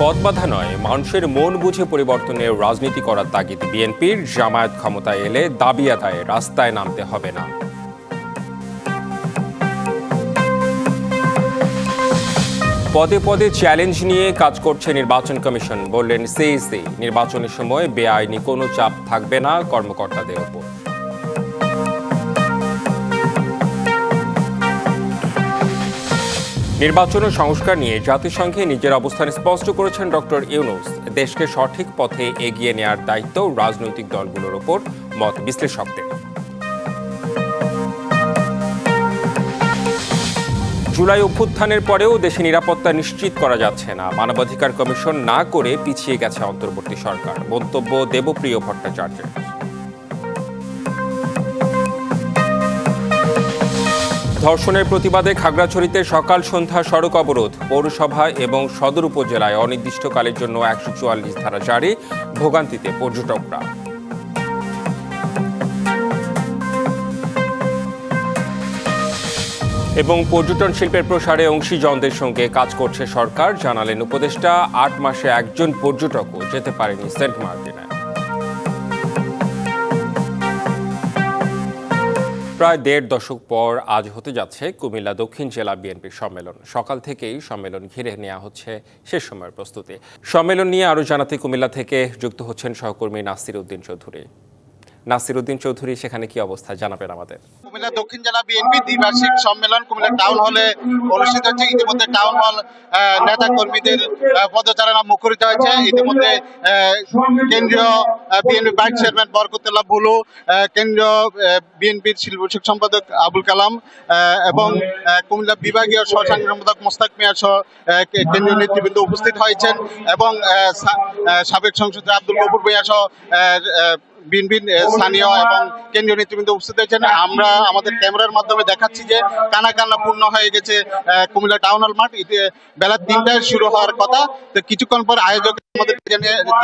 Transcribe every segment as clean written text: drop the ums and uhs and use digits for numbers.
পদ বাধা নয়, মানুষের মন বুঝে পরিবর্তনের রাজনীতি করার তাগিদ বিএনপির। জামায়াত ক্ষমতায় এলে দাবি আদায়ে রাস্তায় নামতে হবে না। পদে পদে চ্যালেঞ্জ নিয়ে কাজ করছে নির্বাচন কমিশন, বললেন সিইসি। নির্বাচনের সময় বেআইনি কোনো চাপ থাকবে না কর্মকর্তাদের ওপর। নির্বাচন ও সংস্কার নিয়ে জাতিসংঘে নিজের অবস্থান স্পষ্ট করেছেন ডক্টর ইউনূস। দেশকে সঠিক পথে এগিয়ে নেওয়ার দায়িত্ব রাজনৈতিক দলগুলোর ওপর, মত বিশ্লেষকদের। জুলাই অভ্যুত্থানের পরেও দেশে নিরাপত্তা নিশ্চিত করা যাচ্ছে না। মানবাধিকার কমিশন না করে পিছিয়ে গেছে অন্তর্বর্তী সরকার, মন্তব্য দেবপ্রিয় ভট্টাচার্যের। ধর্ষণের প্রতিবাদে খাগড়াছড়িতে সকাল সন্ধ্যা সড়ক অবরোধ। পৌরসভা এবং সদর উপজেলায় অনির্দিষ্টকালের জন্য ১৪৪ ধারা জারি, ভোগান্তিতে পর্যটকরা। এবং পর্যটন শিল্পের প্রসারে অংশীজনদের সঙ্গে কাজ করছে সরকার, জানালেন উপদেষ্টা। ৮ মাসে একজন পর্যটকও যেতে পারেনি সেন্ট মার্টিনে। প্রায় ১.৫ দশক পর আজ হতে যাচ্ছে কুমিল্লা দক্ষিণ জেলা বিএনপির সম্মেলন। সকাল থেকেই সম্মেলন ঘিরে নেওয়া হচ্ছে শেষ সময়ের প্রস্তুতি। সম্মেলন নিয়ে আরও জানাতে কুমিল্লা থেকে যুক্ত হচ্ছেন সহকর্মী নাসির উদ্দিন চৌধুরী। নাসির উদ্দিন চৌধুরী, সেখানে কি অবস্থা জানাবেন আমাদের? কুমিল্লা দক্ষিণ জেলা বিএনপি দ্বিবার্ষিক সম্মেলন কুমিল্লা টাউন হলে অনুষ্ঠিত হচ্ছে। ইতিমধ্যে টাউন হল নেতা কর্মীদের পদচারণা মুখরিত হয়েছে। ইতিমধ্যে কেন্দ্রীয় BNP vice chairman Barkatullah Bulu, কেন্দ্রীয় বিএনপির শিল্প সম্পাদক আবুল কালাম এবং কুমিল্লা বিভাগীয় সহসাংগঠনিক সম্পাদক মোস্তাক মিয়া সহ কেন্দ্রীয় নেতৃবৃন্দ উপস্থিত হয়েছেন এবং সাবেক সংসদ আব্দুল গফুর ভূঁইয়া সহ বিএনপির স্থানীয় এবং কেন্দ্রীয় নেতৃবৃন্দ উপস্থিত হয়েছেন। আমরা আমাদের ক্যামেরার মাধ্যমে দেখাচ্ছি যে কানা পূর্ণ হয়ে গেছে কুমিল্লা টাউন হল মাঠ। বেলা ৩টায় শুরু হওয়ার কথা, তো কিছুক্ষণ পর আয়োজক আমাদের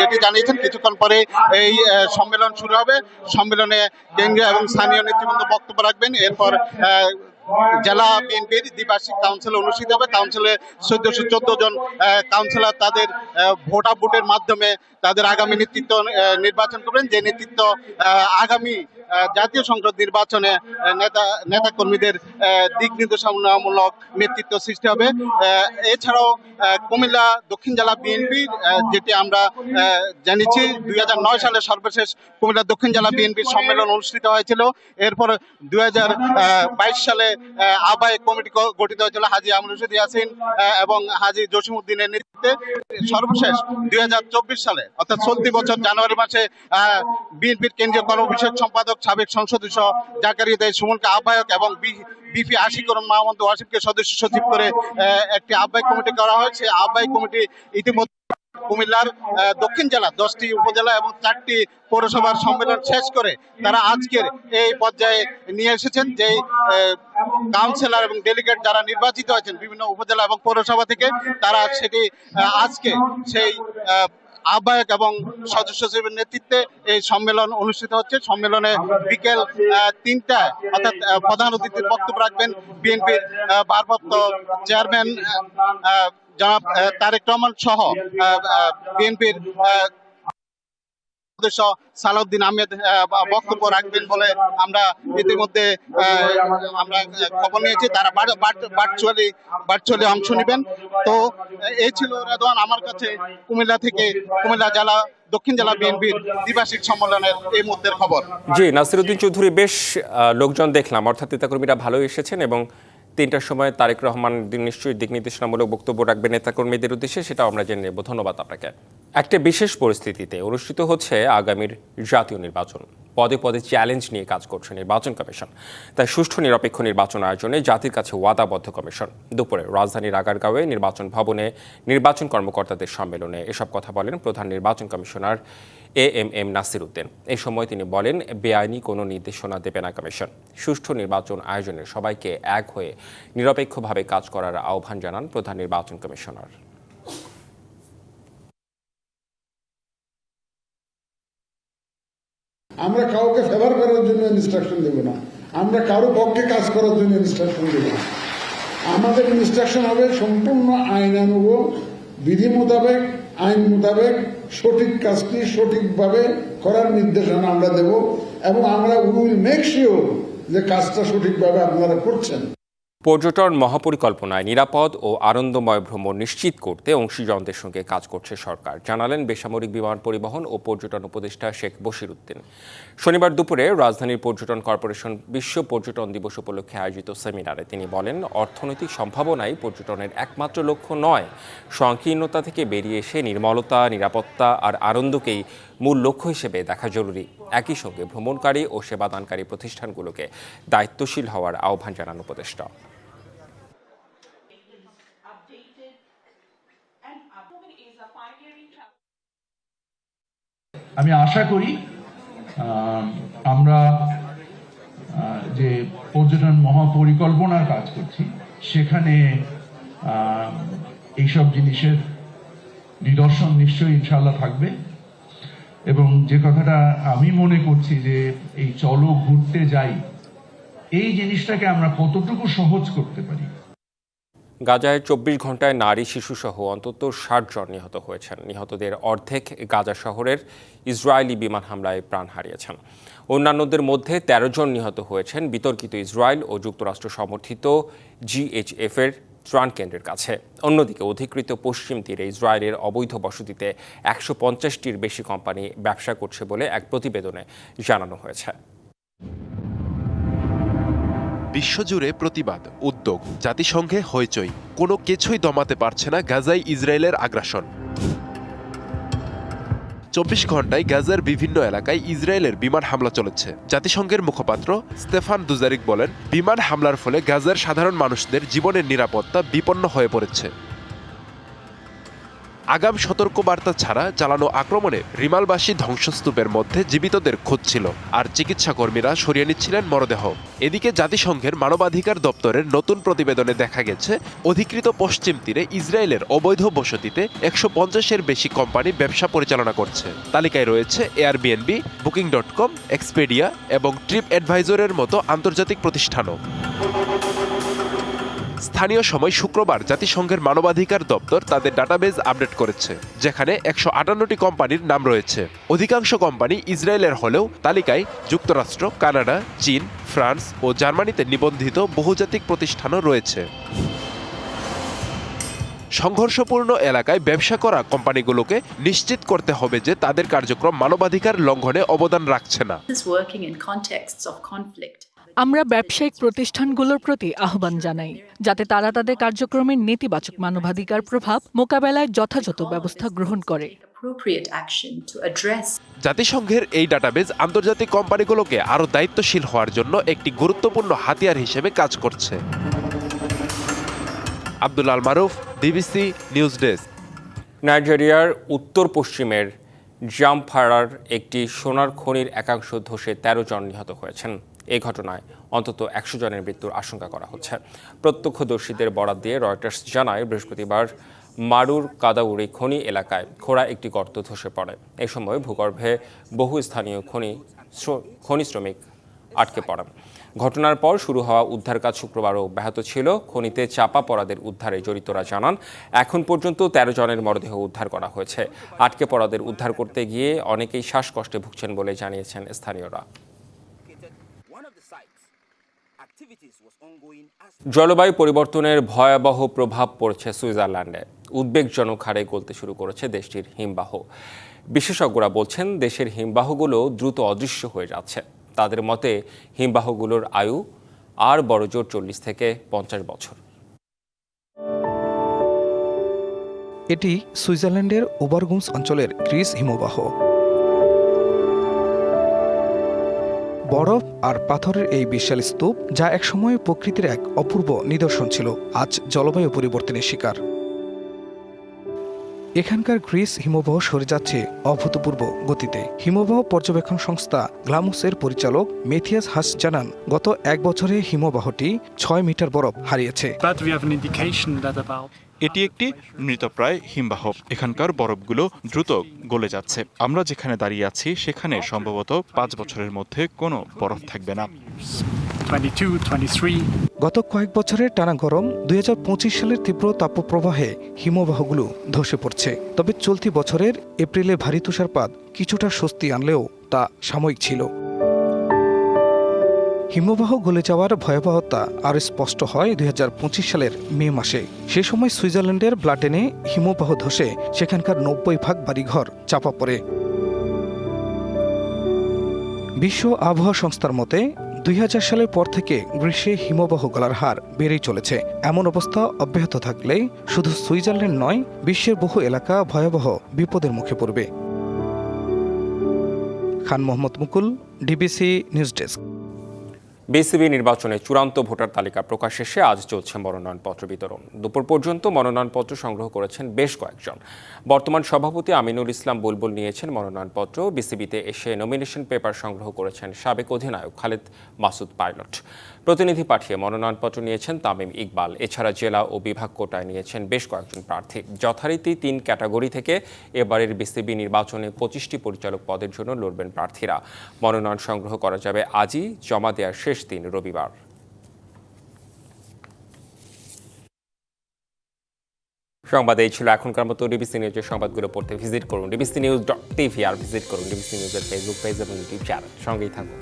যেটি জানিয়েছেন কিছুক্ষণ পরে এই সম্মেলন শুরু হবে। সম্মেলনে কেন্দ্রীয় এবং স্থানীয় নেতৃবৃন্দ বক্তব্য রাখবেন। এরপর জেলা বিএনপির দ্বিবার্ষিক কাউন্সিল অনুষ্ঠিত হবে। কাউন্সিলে ১৪১৪ জন কাউন্সিলর তাদের ভোটের মাধ্যমে তাদের আগামী নেতৃত্ব নির্বাচন করবেন, যে নেতৃত্ব আগামী জাতীয় সংসদ নির্বাচনে নেতা কর্মীদের দিক নির্দেশনামূলক নেতৃত্ব সৃষ্টি হবে। এছাড়াও কুমিল্লা দক্ষিণ জেলা বিএনপির যেটি আমরা জানিয়েছি ২০০৯ সালে সর্বশেষ কুমিল্লা দক্ষিণ জেলা বিএনপির সম্মেলন অনুষ্ঠিত হয়েছিল। এরপর ২০২২ সালে আহ্বায়ক কমিটি গঠিত হয়েছিল হাজী আমরুল রশিদ ইয়াসিন এবং হাজী জসিমউদ্দিনের নেতৃত্বে। সর্বশেষ ২০২৪ সালে অর্থাৎ চলতি বছর জানুয়ারি মাসে বিএনপির কেন্দ্রীয় কর্মবিষয়ক সম্পাদক সাবেক সংসদ সদস্য জাকারিয়া সুমনকে আহ্বায়ক এবং বিপি আশিকুর মাহমুদ ওয়াসিফকে সদস্য সচিব করে একটি আহ্বায়ক কমিটি করা হয়েছে। আহ্বায়ক কমিটি ইতিমধ্যে কুমিল্লার দক্ষিণ জেলা 10টি উপজেলা এবং 4টি পৌরসভার সম্মেলন শেষ করে তারা আজকের এই পর্যায়ে নিয়ে এসেছেন। যে কাউন্সিলর এবং ডেলিগেট যারা নির্বাচিত হয়েছেন বিভিন্ন উপজেলা এবং পৌরসভা থেকে, তারা সেটি আজকে সেই আহ্বায়ক এবং সদস্য সচিবের নেতৃত্বে এই সম্মেলন অনুষ্ঠিত হচ্ছে। সম্মেলনে বিকেল 3টায় অর্থাৎ প্রধান অতিথির বক্তব্য রাখবেন বিএনপির ভারপ্রাপ্ত চেয়ারম্যান জনাব তারেক রহমান সহ বিএনপির সদস্য সালাউদ্দিন আহমেদ বক্তব্য রাখবেন বলে আমরা ইতিমধ্যে আমরা খবর নিয়েছি। তারা ভার্চুয়ালি অংশ নেবেন। তো এই ছিল রেদওয়ান আমার কাছে কুমিল্লা থেকে, কুমিল্লা জেলা দক্ষিণ জেলা বিএনপির দ্বিবার্ষিক সম্মেলনের এই মুহূর্তের খবর। জি, নাসির উদ্দিন চৌধুরী, বেশ লোকজন দেখলাম, অর্থাৎ নেতাকর্মীরা ভালো এসেছেন এবং 3টার সময় তারেক রহমান নিশ্চয়ই দিক নির্দেশনামূলক বক্তব্য রাখবেন নেতাকর্মীদের উদ্দেশ্যে, সেটাও আমরা জেনে নেব। ধন্যবাদ আপনাকে। একটা বিশেষ পরিস্থিতিতে অনুষ্ঠিত হচ্ছে আগামীর জাতীয় নির্বাচন। পদে পদে চ্যালেঞ্জ নিয়ে কাজ করছে নির্বাচন কমিশন। তাই সুষ্ঠু নিরপেক্ষ নির্বাচন আয়োজনে জাতির কাছে ওয়াদাবদ্ধ কমিশন। দুপুরে রাজধানীর আগারগাঁওয়ে নির্বাচন ভবনে নির্বাচন কর্মকর্তাদের সম্মেলনে এসব কথা বলেন প্রধান নির্বাচন কমিশনার এএমএম নাসির উদ্দিন। এই সময় তিনি বলেন, বেআইনি কোনো নির্দেশনা দেবে না কমিশন। সুষ্ঠু নির্বাচন আয়োজনে সবাইকে এক হয়ে নিরপেক্ষভাবে কাজ করার আহ্বান জানান প্রধান নির্বাচন কমিশনার। আমরা কাউকে ফেভার করার জন্য ইনস্ট্রাকশন দেব না, আমরা কারো পক্ষে কাজ করার জন্য ইনস্ট্রাকশন দেব না। আমাদের ইনস্ট্রাকশন হবে সম্পূর্ণ আইনানুগ, বিধি মোতাবেক আইন মোতাবেক সঠিক কাজটি সঠিকভাবে করার নির্দেশনা আমরা দেব এবং আমরা উইল মেক শিওর যে কাজটা সঠিকভাবে আপনারা করছেন। পর্যটন মহাপরিকল্পনায় নিরাপদ ও আনন্দময় ভ্রমণ নিশ্চিত করতে অংশীজনদের সঙ্গে কাজ করছে সরকার, জানালেন বেসামরিক বিমান পরিবহন ও পর্যটন উপদেষ্টা শেখ বশিরউদ্দিন। শনিবার দুপুরে রাজধানীর পর্যটন কর্পোরেশন বিশ্ব পর্যটন দিবস উপলক্ষে আয়োজিত সেমিনারে তিনি বলেন, অর্থনৈতিক সম্ভাবনাই পর্যটনের একমাত্র লক্ষ্য নয়, সংকীর্ণতা থেকে বেরিয়ে এসে নির্মলতা, নিরাপত্তা আর আনন্দকেই মূল লক্ষ্য হিসেবে দেখা জরুরি। একই সঙ্গে ভ্রমণকারী ও সেবাদানকারী প্রতিষ্ঠানগুলোকে দায়িত্বশীল হওয়ার আহ্বান জানান উপদেষ্টা। আমি আশা করি আমরা যে পর্যটন মহাপরিকল্পনার কাজ করছি সেখানে এইসব জিনিসের নিদর্শন নিশ্চয়ই ইনশাআল্লাহ থাকবে। এবং যে কথাটা আমি মনে করছি যে এই চলো ঘুরতে যাই, এই জিনিসটাকে আমরা কতটুকু সহজ করতে পারি। গাজায় ২৪ ঘন্টায় নারী শিশুসহ অন্তত ৬০ জন নিহত হয়েছেন। নিহতদের অর্ধেক গাজা শহরের ইসরায়েলি বিমান হামলায় প্রাণ হারিয়েছেন। অন্যান্যদের মধ্যে ১৩ জন নিহত হয়েছেন বিতর্কিত ইসরায়েল ও যুক্তরাষ্ট্র সমর্থিত জিএইচএফ-এর ত্রাণ কেন্দ্রের কাছে। অন্যদিকে অধিকৃত পশ্চিম তীরে ইসরায়েলের অবৈধ বসতিতে ১৫০টির বেশি কোম্পানি ব্যবসা করছে বলে এক প্রতিবেদনে জানানো হয়েছে। বিশ্বজুড়ে প্রতিবাদ, উদ্যোগ, জাতিসংঘে হইচই, কোনো কিছুই দমাতে পারছে না গাজায় ইসরায়েলের আগ্রাসন। ২৪ ঘন্টায় গাজার বিভিন্ন এলাকায় ইসরায়েলের বিমান হামলা চলেছে। জাতিসংঘের মুখপাত্র স্তেফান দুজারিক বলেন, বিমান হামলার ফলে গাজার সাধারণ মানুষদের জীবনের নিরাপত্তা বিপন্ন হয়ে পড়েছে। আগাম সতর্কবার্তা ছাড়া চালানো আক্রমণে রিমালবাসী ধ্বংসস্তূপের মধ্যে জীবিতদের খোঁজ ছিল, আর চিকিৎসা কর্মীরা সরিয়ে নিচ্ছিলেন মরদেহ। এদিকে জাতিসংঘের মানবাধিকার দপ্তরের নতুন প্রতিবেদনে দেখা গেছে, অধিকৃত পশ্চিম তীরে ইসরায়েলের অবৈধ বসতিতে ১৫০-এর বেশি কোম্পানি ব্যবসা পরিচালনা করছে। তালিকায় রয়েছে এয়ারবিএনবি, বুকিং.কম, এক্সপেডিয়া এবং ট্রিপ অ্যাডভাইজরের মতো আন্তর্জাতিক প্রতিষ্ঠানও। স্থানীয় সময় শুক্রবার জাতিসংঘের মানবাধিকার দপ্তর তাদের ডাটাবেজ আপডেট করেছে, যেখানে ১৫৮টি কোম্পানির নাম রয়েছে। অধিকাংশ কোম্পানি ইসরায়েলের হলেও তালিকায় যুক্তরাষ্ট্র, কানাডা, চীন, ফ্রান্স ও জার্মানিতে নিবন্ধিত বহুজাতিক প্রতিষ্ঠানও রয়েছে। সংঘর্ষপূর্ণ এলাকায় ব্যবসা করা কোম্পানিগুলোকে নিশ্চিত করতে হবে যে তাদের কার্যক্রম মানবাধিকার লঙ্ঘনে অবদান রাখছে না। আমরা ব্যবসায়িক প্রতিষ্ঠানগুলোর প্রতি আহ্বান জানাই, যাতে তারা তাদের কার্যক্রমের নেতিবাচক মানবাধিকার প্রভাব মোকাবেলায় যথাযথ ব্যবস্থা গ্রহণ করে। জাতিসংঘের এই ডাটাবেজ আন্তর্জাতিক কোম্পানিগুলোকে আরও দায়িত্বশীল হওয়ার জন্য একটি গুরুত্বপূর্ণ হাতিয়ার হিসেবে কাজ করছে। আব্দুল আল মারুফ, বিবিসি নিউজ ডেস্ক। নাইজেরিয়ার উত্তর পশ্চিমের জামফারার একটি সোনার খনির একাংশ ধসে ১৩ জন নিহত হয়েছেন। এই ঘটনায় অন্তত ১০০ জনের মৃত্যুর আশঙ্কা করা হচ্ছে। প্রত্যক্ষদর্শীদের বরাত দিয়ে রয়টার্স জানায়, বৃহস্পতিবার মারুর কাদাউরি খনি এলাকায় খোঁড়া একটি গর্ত ধসে পড়ে। এই সময় ভূগর্ভে বহু স্থানীয় খনি শ্রমিক আটকে পড়েন। ঘটনার পর শুরু হওয়া উদ্ধার কাজ শুক্রবারও ব্যাহত ছিল। খনিতে চাপা পড়াদের উদ্ধারে জড়িতরা জানান, এখন পর্যন্ত ১৩ জনের মরদেহ উদ্ধার করা হয়েছে। আটকে পড়াদের উদ্ধার করতে গিয়ে অনেকেই শ্বাসকষ্টে ভুগছেন বলে জানিয়েছেন স্থানীয়রা। জলবায়ু পরিবর্তনের ভয়াবহ প্রভাব পড়ছে সুইজারল্যান্ডে। উদ্বেগজনক হারে গলতে শুরু করেছে দেশটির হিমবাহ। বিশেষজ্ঞরা বলছেন, দেশের হিমবাহগুলো দ্রুত অদৃশ্য হয়ে যাচ্ছে। তাদের মতে হিমবাহগুলোর আয়ু আর বড়জোর ৪০ থেকে ৫০ বছর। এটি সুইজারল্যান্ডের ওবারগুমস অঞ্চলের গ্রিস হিমবাহ। বরফ আর পাথরের এই বিশাল স্তূপ, যা একসময় প্রকৃতির এক অপূর্ব নিদর্শন ছিল, আজ জলবায়ু পরিবর্তনের শিকার। এখানকার গ্রিস হিমবাহ সরে যাচ্ছে অভূতপূর্ব গতিতে। হিমবাহ পর্যবেক্ষণ সংস্থা গ্লামুসের পরিচালক মেথিয়াস হাস জানান, গত ১ বছরে হিমবাহটি ৬ মিটার বরফ হারিয়েছে। এটি একটি মৃতপ্রায় হিমবাহ। এখানকার বরফগুলো দ্রুত গলে যাচ্ছে। আমরা যেখানে দাঁড়িয়ে আছি সেখানে সম্ভবত ৫ বছরের মধ্যে কোনো বরফ থাকবে না। 22, 23. গত কয়েক বছরের টানা গরম 2025 সালের তীব্র তাপপ্রবাহে হিমবাহগুলো ধসে পড়ছে। তবে চলতি বছরের এপ্রিলে ভারী তুষারপাত কিছুটা স্বস্তি আনলেও তা সাময়িক ছিল। হিমবাহ গলে যাওয়ার ভয়াবহতা আরও স্পষ্ট হয় 2025 সালের মে মাসে। সে সময় সুইজারল্যান্ডের ব্লাটেনে হিমবাহ ধসে সেখানকার 90% বাড়িঘর চাপা পড়ে। বিশ্ব আবহাওয়া সংস্থার মতে 2000 সালের পর থেকে গ্রীষ্মে হিমবাহ গলার হার বেড়েই চলেছে। এমন অবস্থা অব্যাহত থাকলে শুধু সুইজারল্যান্ড নয়, বিশ্বের বহু এলাকা ভয়াবহ বিপদের মুখে পড়বে। খান মোহাম্মদ মুকুল, ডিবিসি নিউজ ডেস্ক। বিসিবি নির্বাচনে চূড়ান্ত ভোটার তালিকা প্রকাশ শেষে আজ চলছে মনোনয়নপত্র বিতরণ। দুপুর পর্যন্ত মনোনয়নপত্র সংগ্রহ করেছেন বেশ কয়েকজন। বর্তমান সভাপতি আমিনুল ইসলাম বুলবুল নিয়েছেন মনোনয়নপত্র। বিসিবিতে এসে নমিনেশন পেপার সংগ্রহ করেছেন সাবেক অধিনায়ক খালেদ মাসুদ পাইলট। প্রতিনিধি পাঠিয়ে মনোনয়নপত্র নিয়েছেন তামিম ইকবাল। এছাড়া জেলা ও বিভাগ কোটায় নিয়েছেন বেশ কয়েকজন প্রার্থী। যথারীতি 3 ক্যাটাগরি থেকে এবারের বিসিবি নির্বাচনে 25টি পরিচালক পদের জন্য লড়বেন প্রার্থীরা। মনোনয়ন সংগ্রহ করা যাবে আজই, জমা দেওয়ার শেষ দিন রবিবার। সংবাদ এই ছিল এখনকার মতো। ডিবিসি নিউজের সংবাদগুলো পড়তে ভিজিট করুন ডিবিসি নিউজ.tv আর ভিজিট করুন ডিবিসি নিউজের ফেসবুক পেজ এবং ইউটিউব চ্যানেল। সঙ্গেই থাকুন।